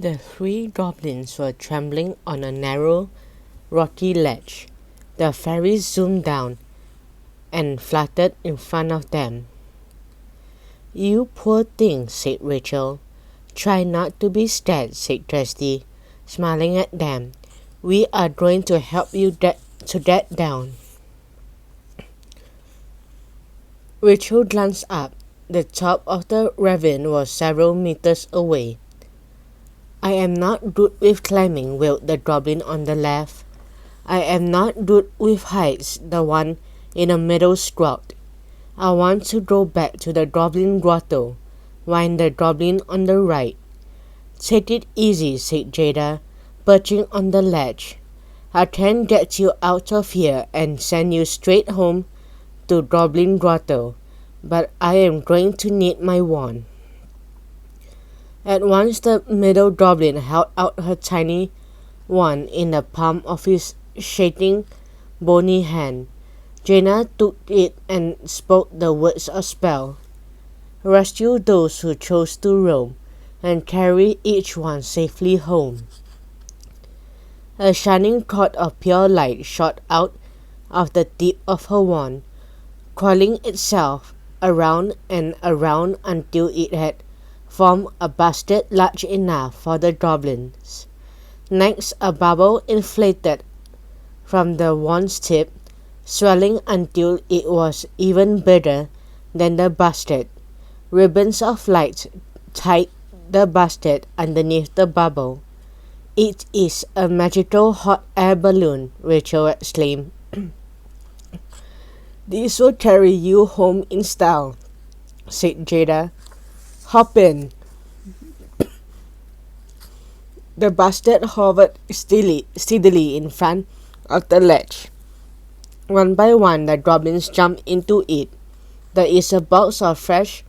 The three goblins were trembling on a narrow, rocky ledge. The fairy zoomed down and fluttered in front of them. "You poor things," said Rachel. "Try not to be scared," said Kirsty, smiling at them. "We are going to help you to get down." Rachel glanced up. The top of the ravine was several meters away. "I am not good with climbing," wailed the goblin on the left. "I am not good with heights," the one in the middle squawked. "I want to go back to the goblin grotto," whined the goblin on the right. "Take it easy," said Jayda, perching on the ledge. "I can get you out of here and send you straight home to Goblin Grotto, but I am going to need my wand." At once the middle goblin held out her tiny wand in the palm of his shaking, bony hand. Jayda took it and spoke the words of spell. "Rescue those who chose to roam, and carry each one safely home." A shining cord of pure light shot out of the tip of her wand, coiling itself around and around until it had formed a basket large enough for the goblins. Next, a bubble inflated from the wand's tip, swelling until it was even bigger than the basket. Ribbons of light tied the basket underneath the bubble. "It is a magical hot air balloon," Rachel exclaimed. "This will carry you home in style," said Jayda. "Hop in." The basket hovered steadily in front of the ledge. One by one, the goblins jumped into it. "There is a box of fresh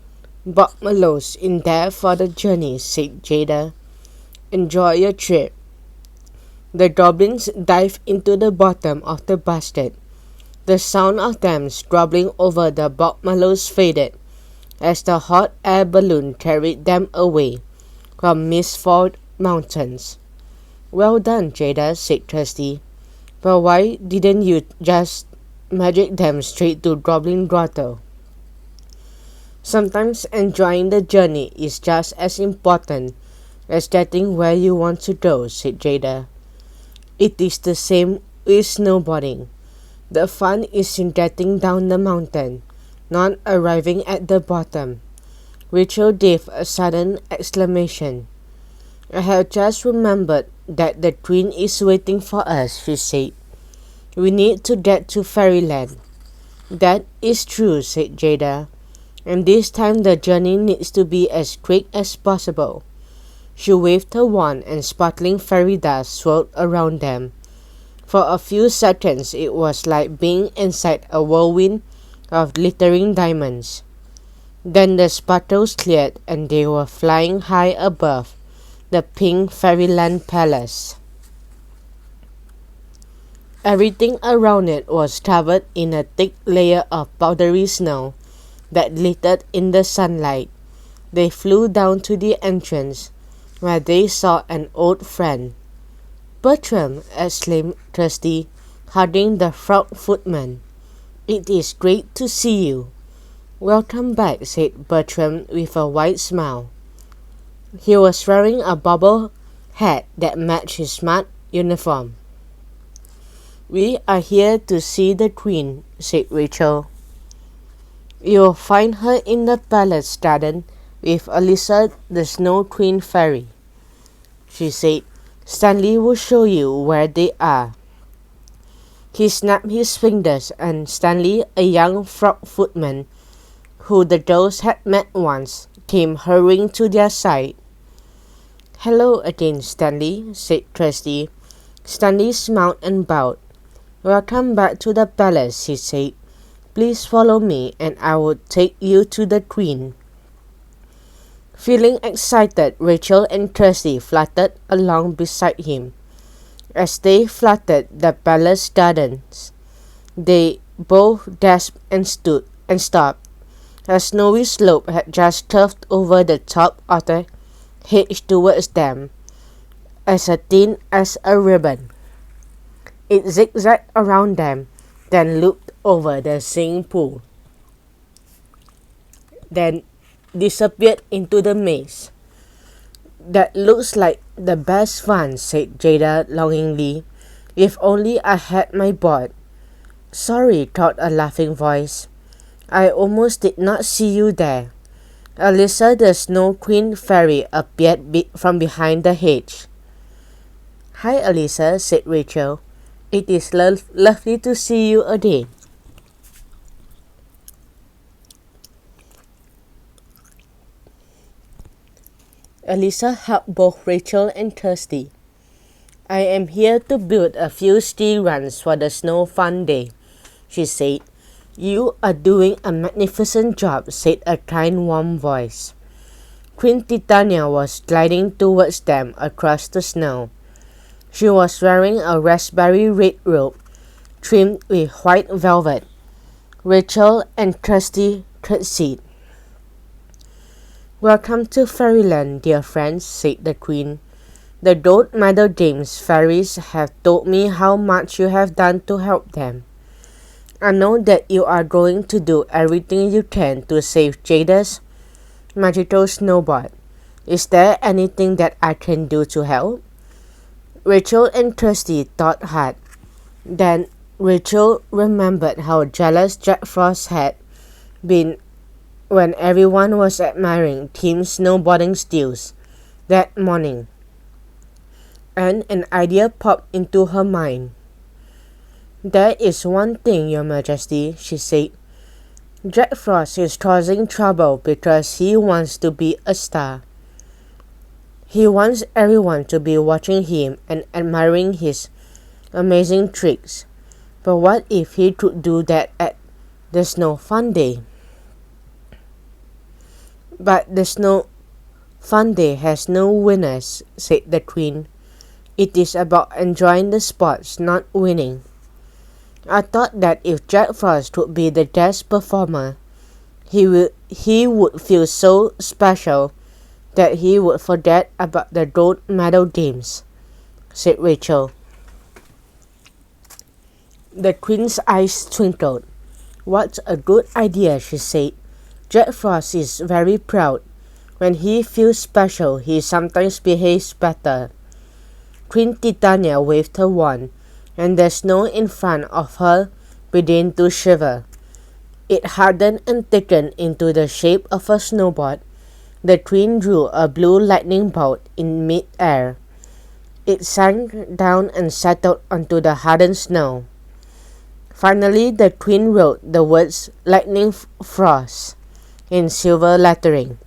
buckmallows in there for the journey," said Jayda. "Enjoy your trip." The goblins dived into the bottom of the basket. The sound of them scrabbling over the buckmallows faded as the hot air balloon carried them away from Mistfall Mountains. "Well done, Jayda," said Kirsty. "But why didn't you just magic them straight to Goblin Grotto?" "Sometimes enjoying the journey is just as important as getting where you want to go," said Jayda. "It is the same with snowboarding. The fun is in getting down the mountain, not arriving at the bottom." Rachel gave a sudden exclamation. "I have just remembered that the queen is waiting for us," she said. "We need to get to Fairyland." "That is true," said Jayda. "And this time the journey needs to be as quick as possible." She waved her wand and sparkling fairy dust swirled around them. For a few seconds it was like being inside a whirlwind of glittering diamonds. Then the sparkles cleared and they were flying high above the pink Fairyland Palace. Everything around it was covered in a thick layer of powdery snow that glittered in the sunlight. They flew down to the entrance, where they saw an old friend. "Bertram," exclaimed Kirsty, hugging the frog footman. "It is great to see you." "Welcome back," said Bertram with a wide smile. He was wearing a bobble hat that matched his smart uniform. "We are here to see the Queen," said Rachel. "You'll find her in the palace garden with Alyssa, the Snow Queen Fairy," she said. "Stanley will show you where they are." He snapped his fingers, and Stanley, a young frog footman who the girls had met once, came hurrying to their side. "Hello again, Stanley," said Kirsty. Stanley smiled and bowed. "Welcome back to the palace," he said. "Please follow me, and I will take you to the Queen." Feeling excited, Rachel and Kirsty fluttered along beside him. As they fluttered the palace gardens, they both gasped and stopped. A snowy slope had just curved over the top of the hedge towards them. as thin as a ribbon. It zigzagged around them, then looped over the swimming pool, then disappeared into the maze. That looks like the best fun, said Jayda longingly. If only I had my board. Sorry, thought a laughing voice. I almost did not see you there. Alyssa the Snow Queen fairy appeared from behind the hedge. Hi, Alyssa, said Rachel. It is lovely to see you again. Alyssa hugged both Rachel and Kirsty. I am here to build a few ski runs for the Snow Fun Day, she said. You are doing a magnificent job, said a kind, warm voice. Queen Titania was gliding towards them across the snow. She was wearing a raspberry red robe trimmed with white velvet. Rachel and Kirsty curtsied. Welcome to Fairyland, dear friends, said the Queen. The Dode Meadow Dames fairies have told me how much you have done to help them. I know that you are going to do everything you can to save Jayda's magical snowboard. Is there anything that I can do to help? Rachel and Kirsty thought hard. Then Rachel remembered how jealous Jack Frost had been when everyone was admiring Tim's snowboarding skills that morning. And an idea popped into her mind. There is one thing, Your Majesty, she said. Jack Frost is causing trouble because he wants to be a star. He wants everyone to be watching him and admiring his amazing tricks. But what if he could do that at the Snow Fun Day? But the Snow Fun Day has no winners, said the Queen. It is about enjoying the sports, not winning. I thought that if Jack Frost would be the guest performer, he would feel so special that he would forget about the Dode Meadow Games, said Rachel. The Queen's eyes twinkled. What a good idea, she said. Jack Frost is very proud. When he feels special, he sometimes behaves better. Queen Titania waved her wand, and the snow in front of her began to shiver. It hardened and thickened into the shape of a snowboard. The Queen drew a blue lightning bolt in mid-air. It sank down and settled onto the hardened snow. Finally, the Queen wrote the words Lightning Frost in silver lettering.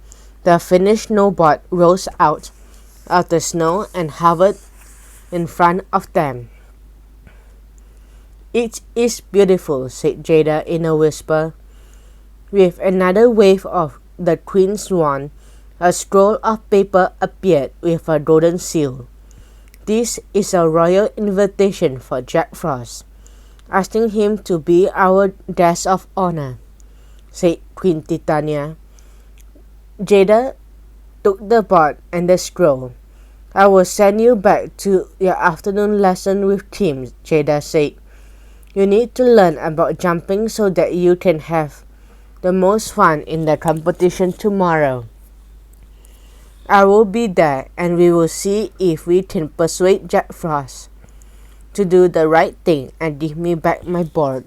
The finished snowboard rose out of the snow and hovered in front of them. It is beautiful, said Jayda in a whisper. With another wave of the Queen's wand, a scroll of paper appeared with a golden seal. This is a royal invitation for Jack Frost, asking him to be our guest of honor, said Queen Titania. Jayda took the board and the scroll. I will send you back to your afternoon lesson with Tim, Jayda said. You need to learn about jumping so that you can have the most fun in the competition tomorrow. I will be there and we will see if we can persuade Jack Frost to do the right thing and give me back my board.